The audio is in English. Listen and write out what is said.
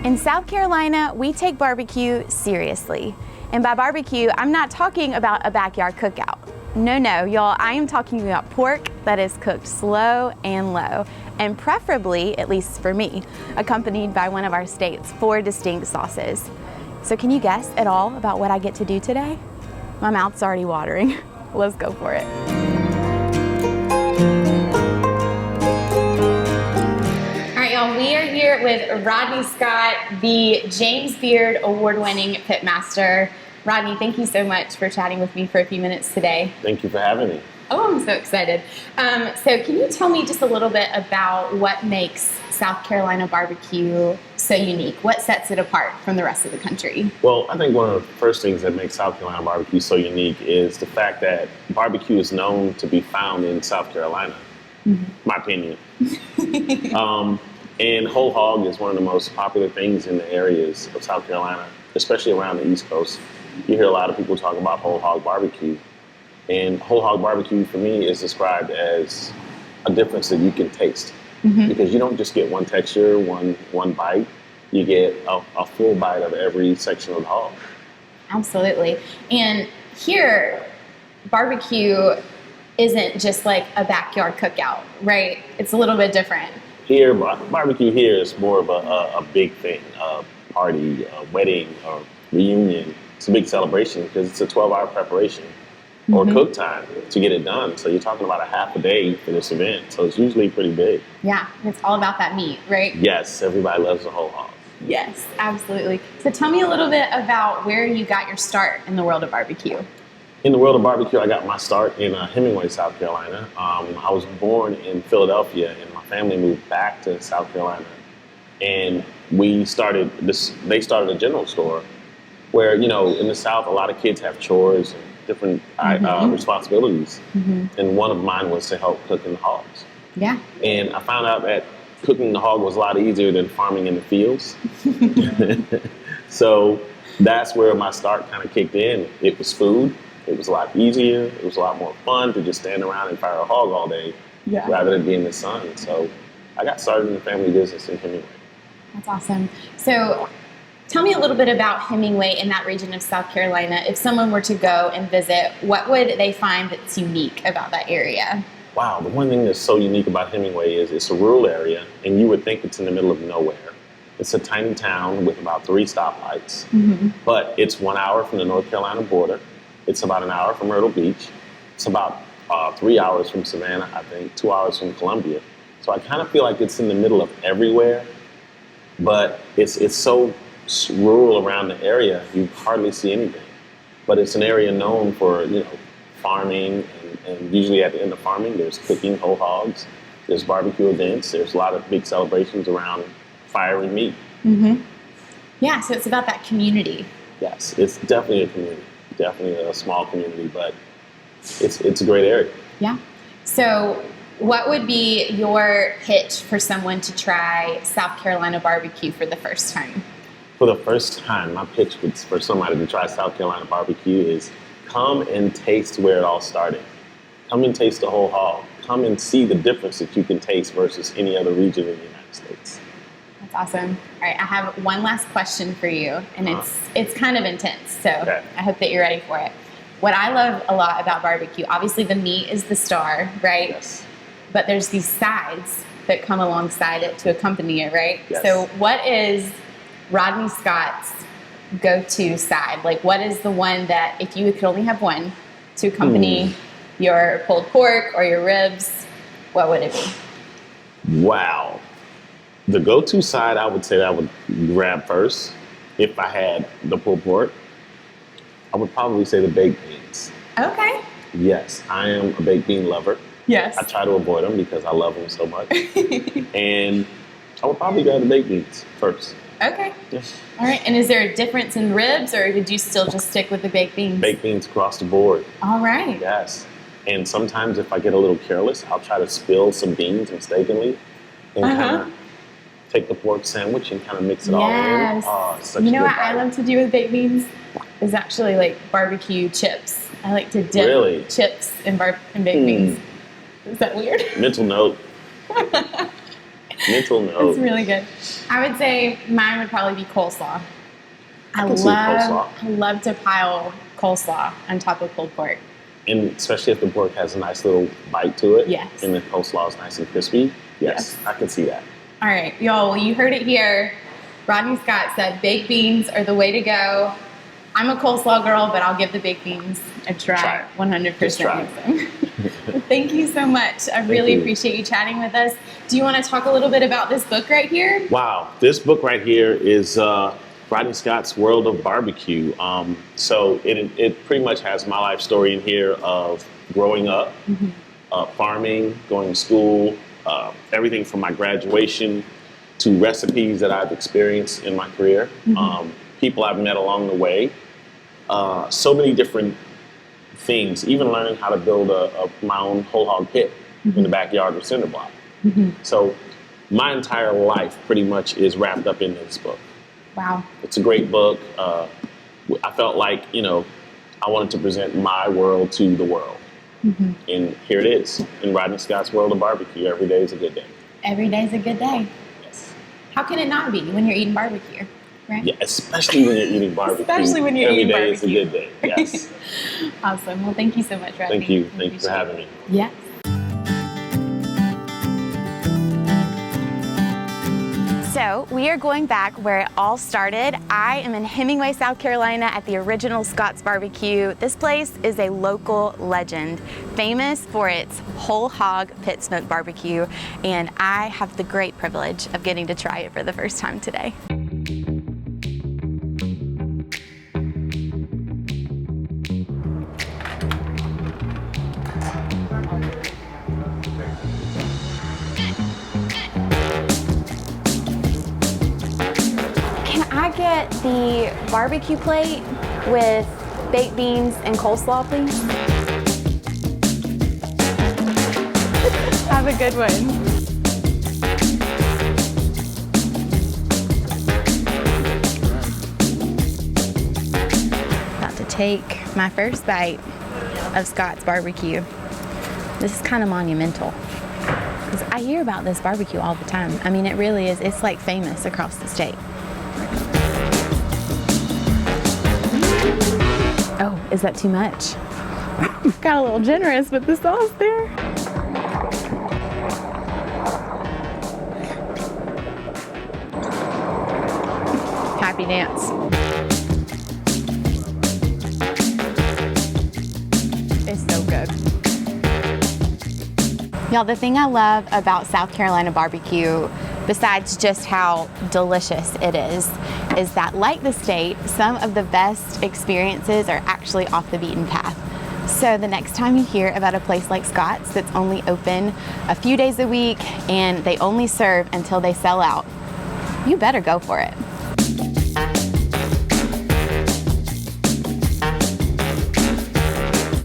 In South Carolina, we take barbecue seriously. And by barbecue, I'm not talking about a backyard cookout. No, y'all, I am talking about pork that is cooked slow and low, and preferably, at least for me, accompanied by one of our state's 4 distinct sauces. So can you guess at all about what I get to do today? My mouth's already watering. Let's go for it. We are here with Rodney Scott, the James Beard award-winning pitmaster. Rodney, thank you so much for chatting with me for a few minutes today. Thank you for having me. Oh, I'm so excited. So can you tell me just a little bit about what makes South Carolina barbecue so unique? What sets it apart from the rest of the country? Well, I think one of the first things that makes South Carolina barbecue so unique is the fact that barbecue is known to be found in South Carolina, my opinion. And whole hog is one of the most popular things in the areas of South Carolina, especially around the East Coast. You hear a lot of people talk about whole hog barbecue. And whole hog barbecue for me is described as a difference that you can taste. Because you don't just get one texture, one bite. You get a full bite of every section of the hog. Absolutely. And here, barbecue isn't just like a backyard cookout, right? It's a little bit different. Here, barbecue here is more of a big thing, a party, a wedding, or reunion. It's a big celebration because it's a 12-hour preparation or cook time to get it done. So you're talking about a half a day for this event. So it's usually pretty big. Yeah, it's all about that meat, right? Yes, everybody loves the whole hog. Yes, absolutely. So tell me a little bit about where you got your start in the world of barbecue. In the world of barbecue, I got my start in Hemingway, South Carolina. I was born in Philadelphia, and my family moved back to South Carolina. And they started a general store where, you know, in the South, a lot of kids have chores and different responsibilities. And one of mine was to help cook in the hogs. Yeah. And I found out that cooking the hog was a lot easier than farming in the fields. So that's where my start kind of kicked in. It was food. It was a lot easier. It was a lot more fun to just stand around and fire a hog all day rather than be in the sun. So I got started in the family business in Hemingway. That's awesome. So tell me a little bit about Hemingway in that region of South Carolina. If someone were to go and visit, what would they find that's unique about that area? Wow, the one thing that's so unique about Hemingway is it's a rural area, and you would think it's in the middle of nowhere. It's a tiny town with about 3 stoplights, but it's 1 hour from the North Carolina border. It's about an hour from Myrtle Beach. It's about 3 hours from Savannah, I think, 2 hours from Columbia. So I kind of feel like it's in the middle of everywhere, but it's so rural around the area, you hardly see anything. But it's an area known for, you know, farming, and usually at the end of farming, there's cooking whole hogs, there's barbecue events, there's a lot of big celebrations around firing meat. Yeah, so it's about that community. Yes, it's definitely a community. Definitely a small community, but it's a great area. Yeah. So what would be your pitch for someone to try South Carolina barbecue for the first time? For the first time, my pitch for somebody to try South Carolina barbecue is come and taste where it all started. Come and taste the whole hog. Come and see the difference that you can taste versus any other region in the United States. That's awesome. All right, I have one last question for you, and it's kind of intense, so okay. I hope that you're ready for it. What I love a lot about barbecue, obviously the meat is the star, right? Yes. But there's these sides that come alongside it to accompany it, right? Yes. So what is Rodney Scott's go-to side? Like, what is the one that, if you could only have one to accompany your pulled pork or your ribs, what would it be? Wow. The go-to side, I would say that I would grab first if I had the pulled pork. I would probably say the baked beans. Okay. Yes, I am a baked bean lover. Yes. I try to avoid them because I love them so much. And I would probably grab the baked beans first. Okay. Yes. All right. And is there a difference in ribs, or did you still just stick with the baked beans? Baked beans across the board. All right. Yes. And sometimes if I get a little careless, I'll try to spill some beans mistakenly and kind of take the pork sandwich and kind of mix it all in. Oh, it's such a good what bite. I love to do with baked beans is actually like barbecue chips. I like to dip chips in baked beans. Is that weird? Mental note. Mental note. That's really good. I would say mine would probably be coleslaw. I can see coleslaw. I love to pile coleslaw on top of pulled pork. And especially if the pork has a nice little bite to it. Yes. And the coleslaw is nice and crispy. Yes, I can see that. All right, y'all, well, you heard it here. Rodney Scott said baked beans are the way to go. I'm a coleslaw girl, but I'll give the baked beans a try. 100%. Just try. Well, thank you so much. I really appreciate you chatting with us. Do you want to talk a little bit about this book right here? Wow, this book right here is Rodney Scott's World of Barbecue. So it pretty much has my life story in here of growing up, farming, going to school, everything from my graduation to recipes that I've experienced in my career, people I've met along the way, so many different things, even learning how to build my own whole hog pit in the backyard with cinder block. So my entire life pretty much is wrapped up in this book. Wow. It's a great book. I felt like, I wanted to present my world to the world. And here it is, in Rodney Scott's World of Barbecue. Every day is a good day. Every day is a good day. Yes. How can it not be when you're eating barbecue, right? Yeah, especially when you're eating barbecue. Especially when you're eating barbecue. Every day is a good day, yes. Awesome. Well, thank you so much, Rodney. Thank you. Thank you for having me. Yes. So we are going back where it all started. I am in Hemingway, South Carolina at the original Scott's Barbecue. This place is a local legend, famous for its whole hog pit smoked barbecue, and I have the great privilege of getting to try it for the first time today. Can I get the barbecue plate with baked beans and coleslaw, please? Have a good one. About to take my first bite of Scott's Barbecue. This is kind of monumental, because I hear about this barbecue all the time. I mean, it really is. It's like famous across the state. Oh, is that too much? Got a little generous with the sauce there. Happy dance. It's so good. Y'all, the thing I love about South Carolina barbecue, besides just how delicious it is that like the state, some of the best experiences are actually off the beaten path. So the next time you hear about a place like Scott's that's only open a few days a week and they only serve until they sell out, you better go for it.